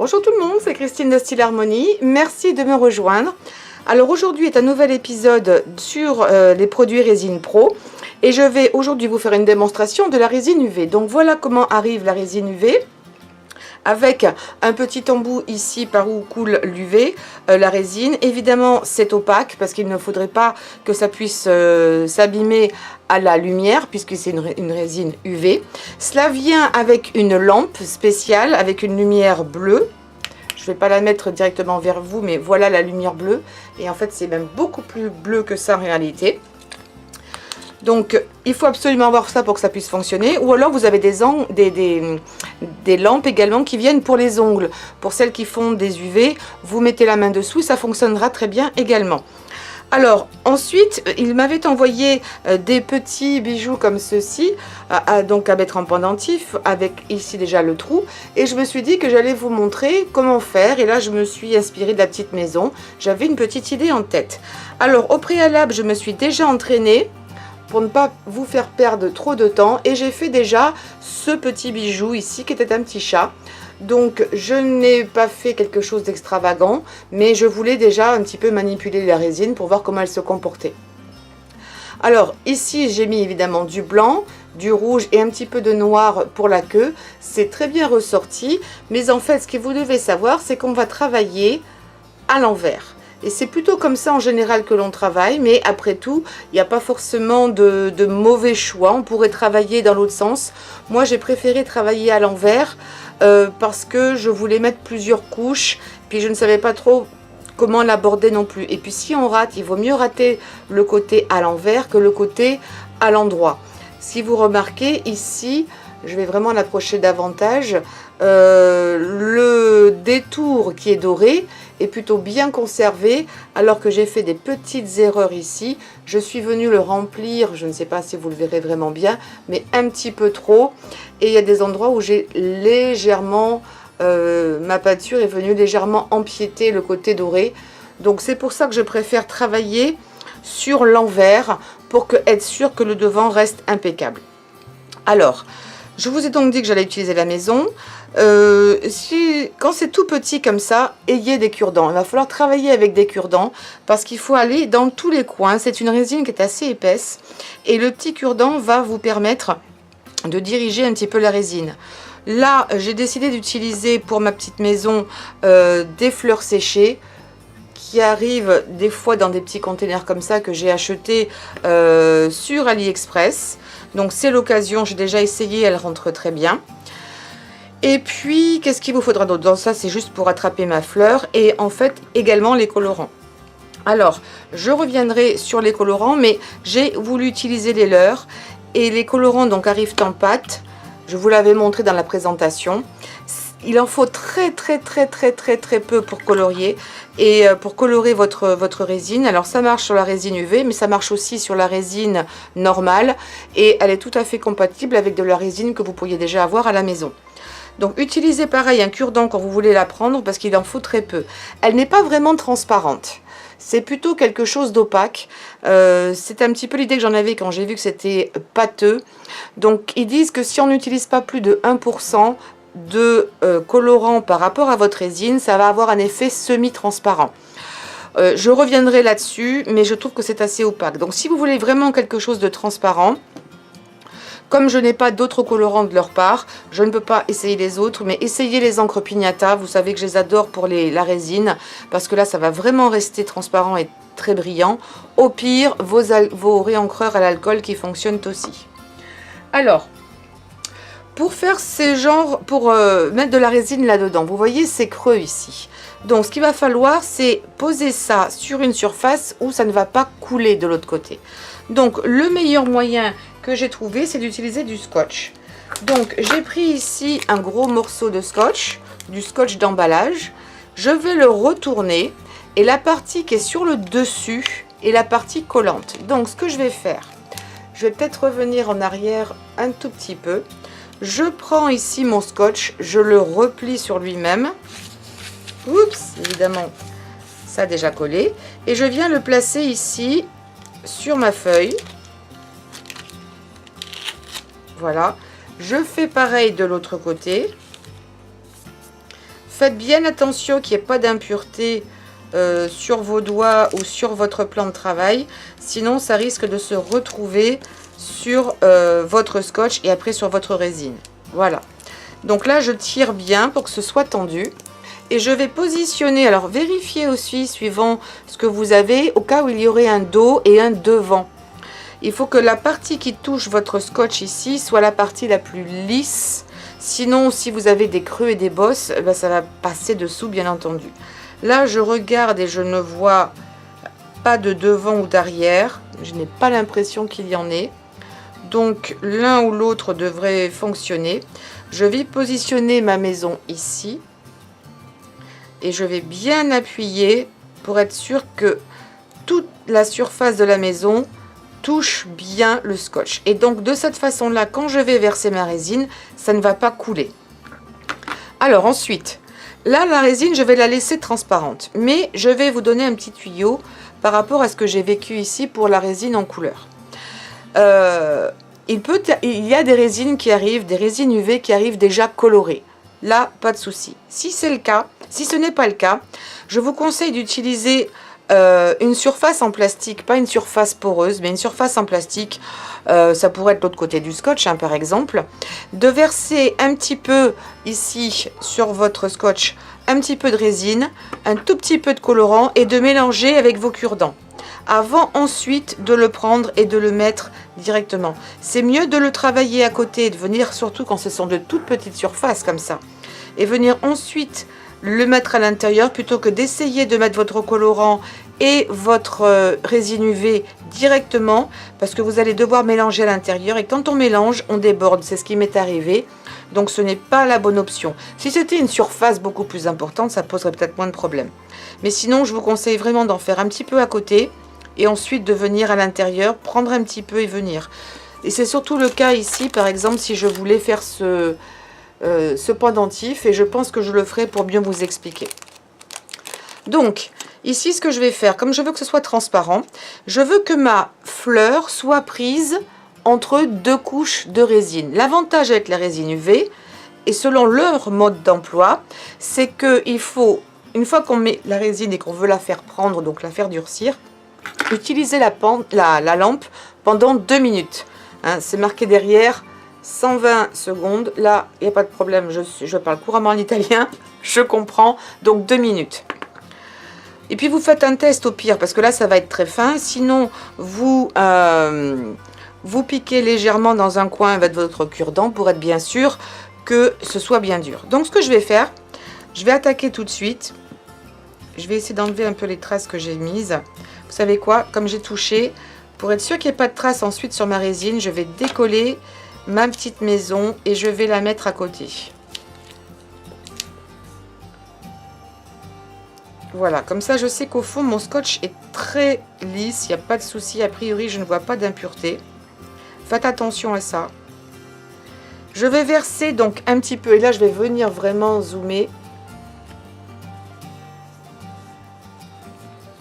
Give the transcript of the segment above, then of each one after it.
Bonjour tout le monde, c'est Christine de Style Harmonie, merci de me rejoindre. Alors aujourd'hui est un nouvel épisode sur les produits Résine Pro et je vais aujourd'hui vous faire une démonstration de la résine UV. Donc voilà comment arrive la résine UV. Avec un petit embout ici par où coule l'UV, la résine. Évidemment, c'est opaque parce qu'il ne faudrait pas que ça puisse s'abîmer à la lumière puisque c'est une résine UV. Cela vient avec une lampe spéciale, avec une lumière bleue. Je ne vais pas la mettre directement vers vous, mais voilà la lumière bleue. Et en fait, c'est même beaucoup plus bleu que ça en réalité. Donc, il faut absolument avoir ça pour que ça puisse fonctionner. Ou alors, vous avez des lampes également qui viennent pour les ongles. Pour celles qui font des UV, vous mettez la main dessous, ça fonctionnera très bien également. Alors, ensuite, il m'avait envoyé des petits bijoux comme ceci, donc à mettre en pendentif, avec ici déjà le trou. Et je me suis dit que j'allais vous montrer comment faire. Et là, je me suis inspirée de la petite maison. J'avais une petite idée en tête. Alors, au préalable, je me suis déjà entraînée pour ne pas vous faire perdre trop de temps, et j'ai fait déjà ce petit bijou ici qui était un petit chat. Donc je n'ai pas fait quelque chose d'extravagant, mais je voulais déjà un petit peu manipuler la résine pour voir comment elle se comportait. Alors ici j'ai mis évidemment du blanc, du rouge et un petit peu de noir pour la queue. C'est très bien ressorti, mais en fait ce que vous devez savoir, c'est qu'on va travailler à l'envers. Et c'est plutôt comme ça en général que l'on travaille, mais après tout, il n'y a pas forcément de mauvais choix. On pourrait travailler dans l'autre sens. Moi, j'ai préféré travailler à l'envers parce que je voulais mettre plusieurs couches, puis je ne savais pas trop comment l'aborder non plus. Et puis si on rate, il vaut mieux rater le côté à l'envers que le côté à l'endroit. Si vous remarquez ici, je vais vraiment l'approcher davantage, le détour qui est doré est plutôt bien conservé, alors que j'ai fait des petites erreurs ici. Je suis venue le remplir, je ne sais pas si vous le verrez vraiment bien, mais un petit peu trop. Et il y a des endroits où j'ai légèrement, ma peinture est venue légèrement empiéter le côté doré. Donc c'est pour ça que je préfère travailler sur l'envers pour être sûr que le devant reste impeccable. Alors, je vous ai donc dit que j'allais utiliser la maison. Quand c'est tout petit comme ça, ayez des cure-dents. Il va falloir travailler avec des cure-dents parce qu'il faut aller dans tous les coins. C'est une résine qui est assez épaisse et le petit cure-dent va vous permettre de diriger un petit peu la résine. Là, j'ai décidé d'utiliser pour ma petite maison des fleurs séchées qui arrivent des fois dans des petits containers comme ça que j'ai acheté sur AliExpress. Donc c'est l'occasion, j'ai déjà essayé, elle rentre très bien. Et puis, qu'est-ce qu'il vous faudra d'autre? Dans ça, c'est juste pour attraper ma fleur. Et en fait, également les colorants. Alors, je reviendrai sur les colorants, mais j'ai voulu utiliser les leurs. Et les colorants donc arrivent en pâte. Je vous l'avais montré dans la présentation. Il en faut très peu pour colorier et pour colorer votre résine. Alors ça marche sur la résine UV, mais ça marche aussi sur la résine normale et elle est tout à fait compatible avec de la résine que vous pourriez déjà avoir à la maison. Donc utilisez pareil un cure-dent quand vous voulez la prendre parce qu'il en faut très peu. Elle n'est pas vraiment transparente. C'est plutôt quelque chose d'opaque. C'est un petit peu l'idée que j'en avais quand j'ai vu que c'était pâteux. Donc ils disent que si on n'utilise pas plus de 1% de colorant par rapport à votre résine, ça va avoir un effet semi-transparent. Je reviendrai là-dessus, mais je trouve que c'est assez opaque. Donc si vous voulez vraiment quelque chose de transparent, comme je n'ai pas d'autres colorants de leur part, je ne peux pas essayer les autres, mais essayez les encres Pignata. Vous savez que je les adore pour la résine, parce que là, ça va vraiment rester transparent et très brillant. Au pire, vos réencreurs à l'alcool qui fonctionnent aussi. Alors, pour faire ces genres, pour mettre de la résine là-dedans, vous voyez, c'est creux ici. Donc, ce qu'il va falloir, c'est poser ça sur une surface où ça ne va pas couler de l'autre côté. Donc, le meilleur moyen que j'ai trouvé, c'est d'utiliser du scotch. Donc, j'ai pris ici un gros morceau de scotch, du scotch d'emballage. Je vais le retourner et la partie qui est sur le dessus est la partie collante. Donc, ce que je vais faire, je vais peut-être revenir en arrière un tout petit peu. Je prends ici mon scotch, je le replie sur lui-même. Oups, évidemment, ça a déjà collé. Et je viens le placer ici sur ma feuille. Voilà. Je fais pareil de l'autre côté. Faites bien attention qu'il n'y ait pas d'impureté sur vos doigts ou sur votre plan de travail. Sinon, ça risque de se retrouver sur votre scotch et après sur votre résine. Voilà. Donc là, je tire bien pour que ce soit tendu. Et je vais positionner, alors vérifiez aussi suivant ce que vous avez, au cas où il y aurait un dos et un devant. Il faut que la partie qui touche votre scotch ici soit la partie la plus lisse. Sinon, si vous avez des creux et des bosses, ben, ça va passer dessous, bien entendu. Là, je regarde et je ne vois pas de devant ou d'arrière. Je n'ai pas l'impression qu'il y en ait. Donc, l'un ou l'autre devrait fonctionner. Je vais positionner ma maison ici. Et je vais bien appuyer pour être sûr que toute la surface de la maison touche bien le scotch. Et donc de cette façon-là, quand je vais verser ma résine, ça ne va pas couler. Alors ensuite, là la résine, je vais la laisser transparente. Mais je vais vous donner un petit tuyau par rapport à ce que j'ai vécu ici pour la résine en couleur. Il y a des résines qui arrivent, des résines UV qui arrivent déjà colorées. Là, pas de souci. Si c'est le cas, si ce n'est pas le cas, je vous conseille d'utiliser une surface en plastique, pas une surface poreuse, mais une surface en plastique. Ça pourrait être l'autre côté du scotch, hein, par exemple. De verser un petit peu ici sur votre scotch, un petit peu de résine, un tout petit peu de colorant et de mélanger avec vos cure-dents. Avant ensuite de le prendre et de le mettre directement. C'est mieux de le travailler à côté, de venir, surtout quand ce sont de toutes petites surfaces comme ça, et venir ensuite le mettre à l'intérieur plutôt que d'essayer de mettre votre colorant et votre résine UV directement, parce que vous allez devoir mélanger à l'intérieur et quand on mélange, on déborde. C'est ce qui m'est arrivé. Donc ce n'est pas la bonne option. Si c'était une surface beaucoup plus importante, ça poserait peut-être moins de problèmes. Mais sinon, je vous conseille vraiment d'en faire un petit peu à côté et ensuite de venir à l'intérieur, prendre un petit peu et venir. Et c'est surtout le cas ici, par exemple, si je voulais faire ce pendentif, et je pense que je le ferai pour bien vous expliquer. Donc, ici, ce que je vais faire, comme je veux que ce soit transparent, je veux que ma fleur soit prise entre deux couches de résine. L'avantage avec la résine UV, et selon leur mode d'emploi, c'est qu'il faut, une fois qu'on met la résine et qu'on veut la faire prendre, donc la faire durcir, utiliser la lampe pendant 2 minutes. Hein, c'est marqué derrière 120 secondes. Là, il n'y a pas de problème, je parle couramment en italien, je comprends, donc 2 minutes. Et puis vous faites un test au pire, parce que là ça va être très fin. Sinon, vous piquez légèrement dans un coin avec votre cure-dent pour être bien sûr que ce soit bien dur. Donc ce que je vais faire, je vais attaquer tout de suite. Je vais essayer d'enlever un peu les traces que j'ai mises. Vous savez quoi, comme j'ai touché, pour être sûr qu'il n'y ait pas de traces ensuite sur ma résine, je vais décoller ma petite maison et je vais la mettre à côté. Voilà, comme ça je sais qu'au fond mon scotch est très lisse, il n'y a pas de souci, a priori je ne vois pas d'impureté. Faites attention à ça. Je vais verser donc un petit peu, et là je vais venir vraiment zoomer.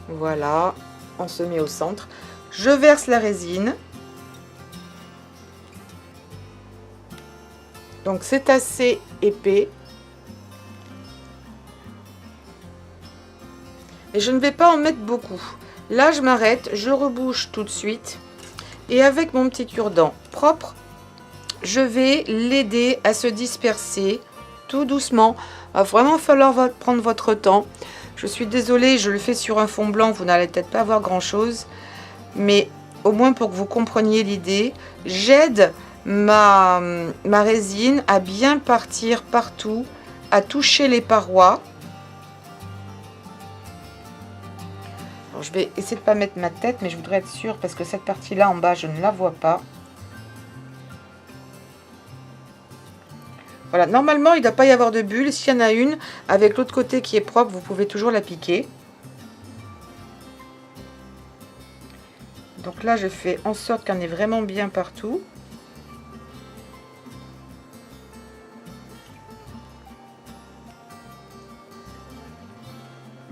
Voilà, on se met au centre. Je verse la résine. Donc c'est assez épais. Et je ne vais pas en mettre beaucoup. Là je m'arrête, je rebouche tout de suite. Et avec mon petit cure-dent propre, je vais l'aider à se disperser tout doucement. Il va vraiment falloir prendre votre temps. Je suis désolée, je le fais sur un fond blanc, vous n'allez peut-être pas voir grand-chose. Mais au moins pour que vous compreniez l'idée, j'aide ma résine à bien partir partout, à toucher les parois. Alors, je vais essayer de ne pas mettre ma tête, mais je voudrais être sûre parce que cette partie-là en bas, je ne la vois pas. Voilà, normalement, il ne doit pas y avoir de bulle. S'il y en a une, avec l'autre côté qui est propre, vous pouvez toujours la piquer. Donc là, je fais en sorte qu'il y en ait vraiment bien partout.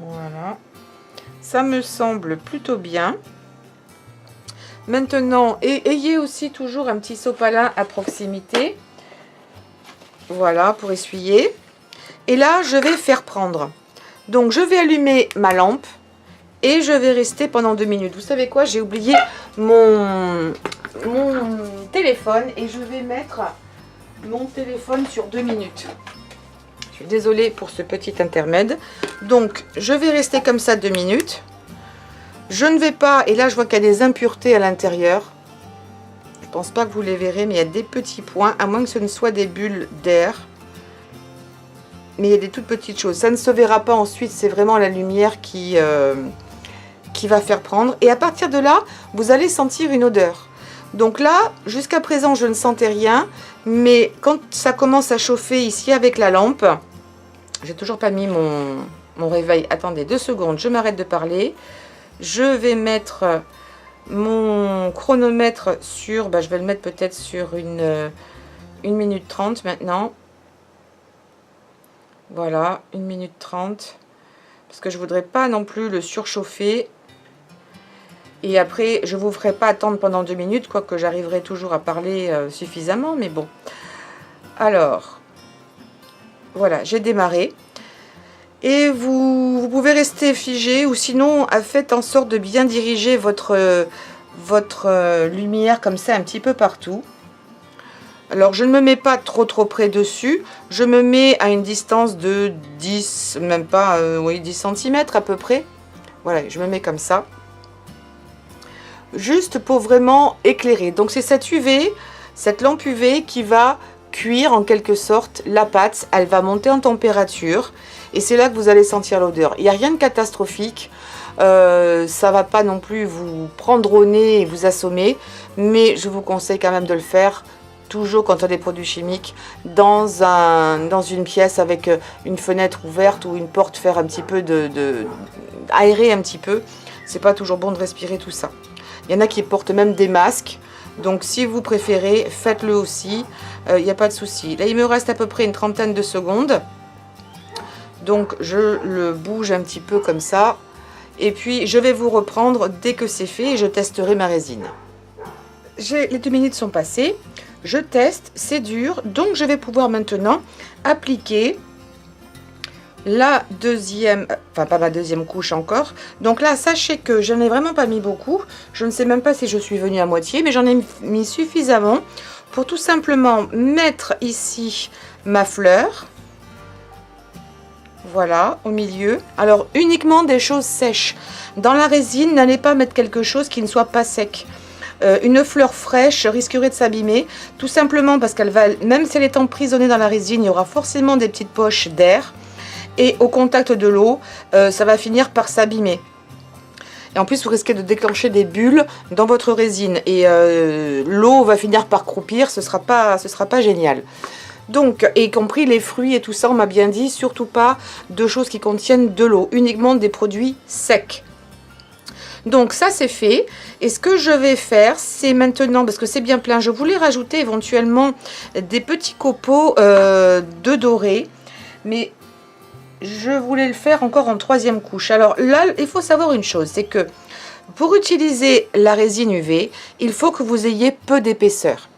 Voilà. Ça me semble plutôt bien. Maintenant, ayez aussi toujours un petit sopalin à proximité. Voilà, pour essuyer. Et là, je vais faire prendre. Donc, je vais allumer ma lampe et je vais rester pendant 2 minutes. Vous savez quoi? J'ai oublié mon téléphone et je vais mettre mon téléphone sur 2 minutes. Je suis désolée pour ce petit intermède. Donc, je vais rester comme ça 2 minutes. Je ne vais pas, et là, je vois qu'il y a des impuretés à l'intérieur. Je ne pense pas que vous les verrez, mais il y a des petits points, à moins que ce ne soit des bulles d'air. Mais il y a des toutes petites choses. Ça ne se verra pas ensuite, c'est vraiment la lumière qui va faire prendre. Et à partir de là, vous allez sentir une odeur. Donc là, jusqu'à présent, je ne sentais rien. Mais quand ça commence à chauffer ici avec la lampe, j'ai toujours pas mis mon réveil. Attendez 2 secondes, je m'arrête de parler. Je vais mettre mon chronomètre sur, je vais le mettre peut-être sur 1 minute 30 maintenant. Voilà, 1 minute 30. Parce que je voudrais pas non plus le surchauffer. Et après, je vous ferai pas attendre pendant 2 minutes, quoique j'arriverai toujours à parler suffisamment, mais bon. Alors, voilà, j'ai démarré. Et vous pouvez rester figé, ou sinon, faites en sorte de bien diriger votre lumière comme ça un petit peu partout. Alors, je ne me mets pas trop près dessus. Je me mets à une distance de 10, même pas, oui, 10 cm à peu près. Voilà, je me mets comme ça. Juste pour vraiment éclairer. Donc, c'est cette lampe UV qui va cuire en quelque sorte la pâte. Elle va monter en température. Et c'est là que vous allez sentir l'odeur. Il n'y a rien de catastrophique. Ça va pas non plus vous prendre au nez et vous assommer. Mais je vous conseille quand même de le faire. Toujours quand on a des produits chimiques, dans une pièce avec une fenêtre ouverte ou une porte, faire un petit peu aérer un petit peu. C'est pas toujours bon de respirer tout ça. Il y en a qui portent même des masques. Donc si vous préférez, faites-le aussi. Il n'y a pas de souci. Là, il me reste à peu près une trentaine de secondes. Donc je le bouge un petit peu comme ça. Et puis je vais vous reprendre dès que c'est fait et je testerai ma résine. Les 2 minutes sont passées. Je teste, c'est dur, donc je vais pouvoir maintenant appliquer la deuxième, enfin pas ma deuxième couche encore. Donc là, sachez que je n'en ai vraiment pas mis beaucoup. Je ne sais même pas si je suis venue à moitié, mais j'en ai mis suffisamment pour tout simplement mettre ici ma fleur. Voilà, au milieu. Alors, uniquement des choses sèches. Dans la résine, n'allez pas mettre quelque chose qui ne soit pas sec. Une fleur fraîche risquerait de s'abîmer, tout simplement parce qu'elle va, même si elle est emprisonnée dans la résine, il y aura forcément des petites poches d'air. Et au contact de l'eau, ça va finir par s'abîmer. Et en plus, vous risquez de déclencher des bulles dans votre résine. Et l'eau va finir par croupir, ce sera pas génial. Donc, y compris les fruits et tout ça, on m'a bien dit, surtout pas de choses qui contiennent de l'eau, uniquement des produits secs. Donc ça c'est fait, et ce que je vais faire, c'est maintenant, parce que c'est bien plein, je voulais rajouter éventuellement des petits copeaux de doré, mais je voulais le faire encore en 3e couche. Alors là, il faut savoir une chose, c'est que pour utiliser la résine UV, il faut que vous ayez peu d'épaisseur.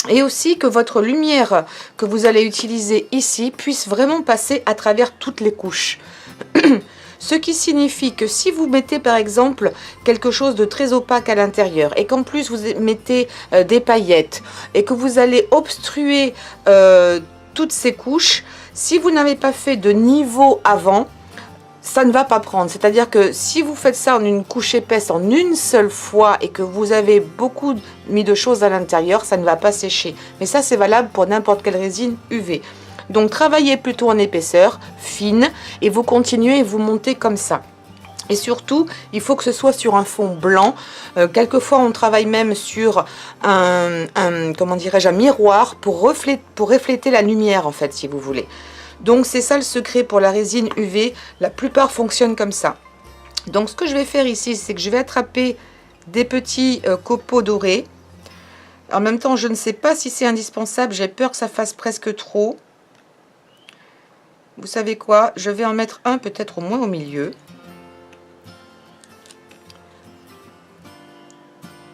Et aussi que votre lumière que vous allez utiliser ici puisse vraiment passer à travers toutes les couches. Ce qui signifie que si vous mettez par exemple quelque chose de très opaque à l'intérieur et qu'en plus vous mettez des paillettes et que vous allez obstruer toutes ces couches, si vous n'avez pas fait de niveau avant, ça ne va pas prendre. C'est-à-dire que si vous faites ça en une couche épaisse en une seule fois et que vous avez beaucoup mis de choses à l'intérieur, ça ne va pas sécher. Mais ça c'est valable pour n'importe quelle résine UV. Donc travaillez plutôt en épaisseur fine et vous continuez et vous montez comme ça. Et surtout, il faut que ce soit sur un fond blanc. Quelquefois, on travaille même sur un miroir pour refléter la lumière, en fait, si vous voulez. Donc, c'est ça le secret pour la résine UV. La plupart fonctionnent comme ça. Donc, ce que je vais faire ici, c'est que je vais attraper des petits copeaux dorés. En même temps, je ne sais pas si c'est indispensable. J'ai peur que ça fasse presque trop. Vous savez quoi? Je vais en mettre un peut-être au moins au milieu.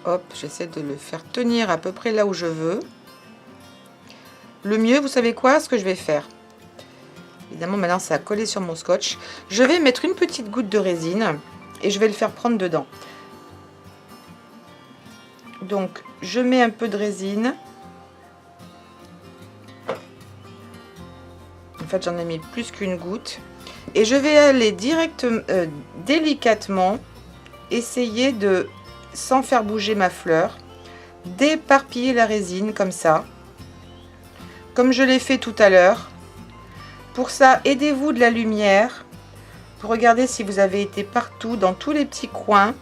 Hop, j'essaie de le faire tenir à peu près là où je veux. Le mieux, vous savez quoi? Ce que je vais faire. évidemment maintenant ça a collé sur mon scotch. Je vais mettre une petite goutte de résine et je vais le faire prendre dedans. Donc je mets un peu de résine. En fait j'en ai mis plus qu'une goutte. Et je vais aller directement, délicatement, essayer de, sans faire bouger ma fleur, d'éparpiller la résine comme ça. Comme je l'ai fait tout à l'heure. Pour ça, aidez-vous de la lumière. Pour regarder si vous avez été partout, dans tous les petits coins.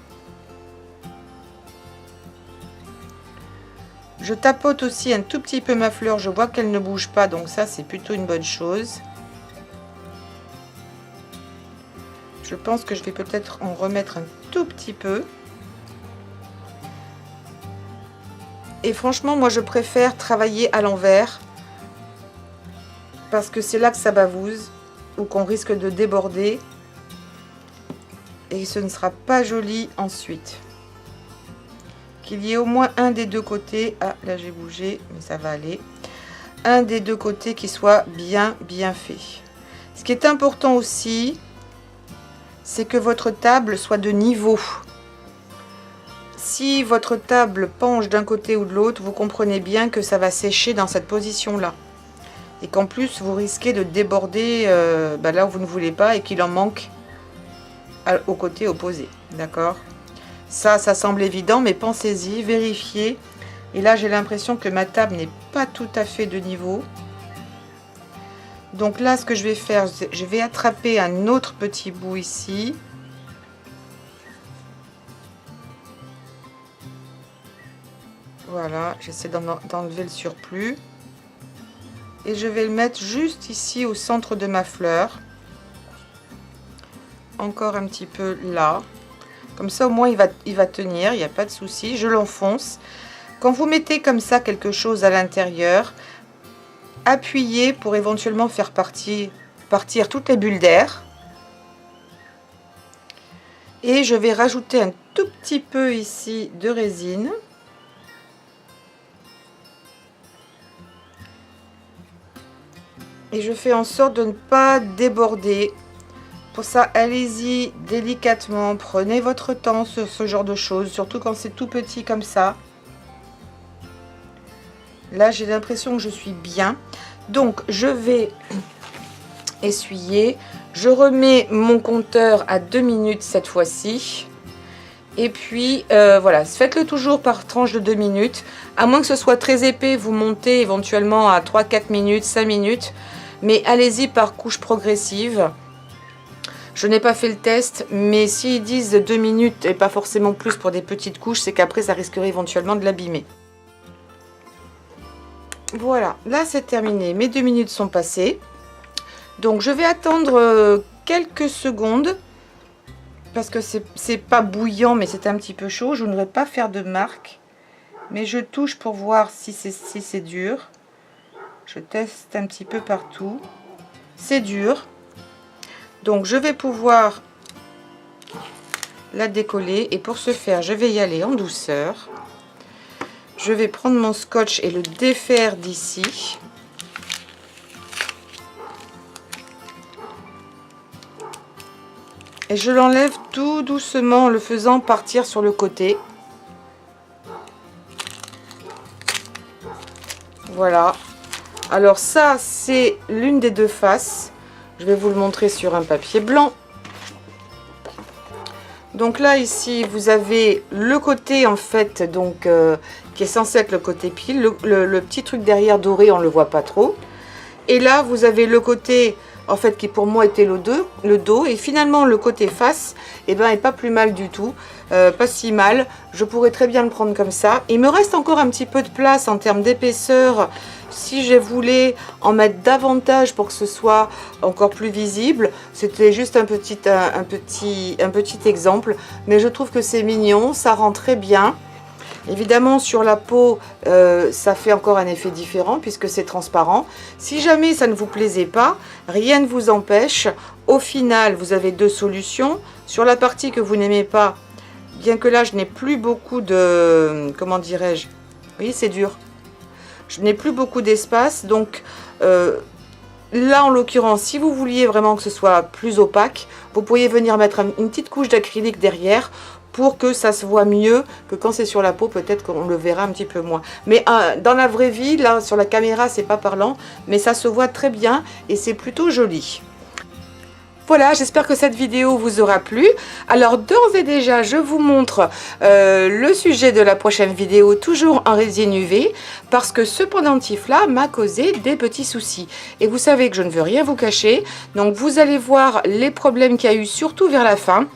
Je tapote aussi un tout petit peu ma fleur. Je vois qu'elle ne bouge pas, donc ça c'est plutôt une bonne chose. Je pense que je vais peut-être en remettre un tout petit peu. Et franchement, moi je préfère travailler à l'envers. Parce que c'est là que ça bavouse. Ou qu'on risque de déborder. Et ce ne sera pas joli ensuite. Qu'il y ait au moins un des deux côtés. Ah, là j'ai bougé, mais ça va aller. Un des deux côtés qui soit bien fait. Ce qui est important aussi, c'est que votre table soit de niveau. Si votre table penche d'un côté ou de l'autre, vous comprenez bien que ça va sécher dans cette position-là. Et qu'en plus, vous risquez de déborder là où vous ne voulez pas et qu'il en manque au côté opposé. D'accord ? Ça semble évident, mais pensez-y, vérifiez. Et là, j'ai l'impression que ma table n'est pas tout à fait de niveau. Donc là, ce que je vais faire, je vais attraper un autre petit bout ici. Voilà, j'essaie d'enlever le surplus. Et je vais le mettre juste ici au centre de ma fleur. Encore un petit peu là. Comme ça, au moins, il va tenir, il n'y a pas de souci. Je l'enfonce. Quand vous mettez comme ça quelque chose à l'intérieur, appuyez pour éventuellement faire partir toutes les bulles d'air. Et je vais rajouter un tout petit peu ici de résine. Et je fais en sorte de ne pas déborder. Pour ça, allez-y délicatement. Prenez votre temps sur ce genre de choses, surtout quand c'est tout petit comme ça. Là, j'ai l'impression que je suis bien. Donc, je vais essuyer. Je remets mon compteur à 2 minutes cette fois-ci. Et puis, voilà, faites-le toujours par tranche de 2 minutes. À moins que ce soit très épais, vous montez éventuellement à 3-4 minutes, 5 minutes. Mais allez-y par couche progressive. Je n'ai pas fait le test, mais s'ils disent 2 minutes et pas forcément plus pour des petites couches, c'est qu'après, ça risquerait éventuellement de l'abîmer. Voilà, là c'est terminé. Mes 2 minutes sont passées. Donc, je vais attendre quelques secondes. Parce que c'est pas bouillant, mais c'est un petit peu chaud. Je ne vais pas faire de marque. Mais je touche pour voir si c'est dur. Je teste un petit peu partout. C'est dur. Donc, je vais pouvoir la décoller. Et pour ce faire, je vais y aller en douceur. Je vais prendre mon scotch et le défaire d'ici. Et je l'enlève tout doucement en le faisant partir sur le côté. Voilà. Alors ça, c'est l'une des deux faces. Je vais vous le montrer sur un papier blanc. Donc là, ici, vous avez le côté, en fait, donc qui est censé être le côté pile. Le petit truc derrière doré, on ne le voit pas trop. Et là, vous avez le côté, en fait, qui pour moi était le dos. Et finalement, le côté face, eh ben, est pas plus mal du tout. Pas si mal. Je pourrais très bien le prendre comme ça. Il me reste encore un petit peu de place en termes d'épaisseur. Si je voulais en mettre davantage pour que ce soit encore plus visible, c'était juste un petit exemple. Mais je trouve que c'est mignon, ça rend très bien. Évidemment, sur la peau, ça fait encore un effet différent puisque c'est transparent. Si jamais ça ne vous plaisait pas, rien ne vous empêche. Au final, vous avez deux solutions. Sur la partie que vous n'aimez pas, bien que là, je n'ai plus beaucoup de... Comment dirais-je? Oui, c'est dur. Je n'ai plus beaucoup d'espace, donc Là, en l'occurrence, si vous vouliez vraiment que ce soit plus opaque, vous pourriez venir mettre une petite couche d'acrylique derrière pour que ça se voit mieux que quand c'est sur la peau. Peut-être qu'on le verra un petit peu moins. Mais dans la vraie vie, là, sur la caméra, c'est pas parlant, mais ça se voit très bien et c'est plutôt joli. Voilà, j'espère que cette vidéo vous aura plu. Alors d'ores et déjà, je vous montre le sujet de la prochaine vidéo, toujours en résine UV, parce que ce pendentif-là m'a causé des petits soucis. Et vous savez que je ne veux rien vous cacher, donc vous allez voir les problèmes qu'il y a eu, surtout vers la fin.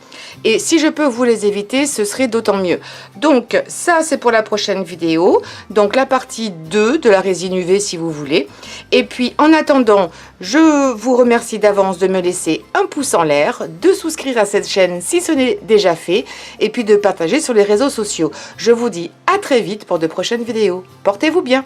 Et si je peux vous les éviter, ce serait d'autant mieux. Donc ça, c'est pour la prochaine vidéo. Donc la partie 2 de la résine UV, si vous voulez. Et puis en attendant, je vous remercie d'avance de me laisser un pouce en l'air, de souscrire à cette chaîne si ce n'est déjà fait, et puis de partager sur les réseaux sociaux. Je vous dis à très vite pour de prochaines vidéos. Portez-vous bien!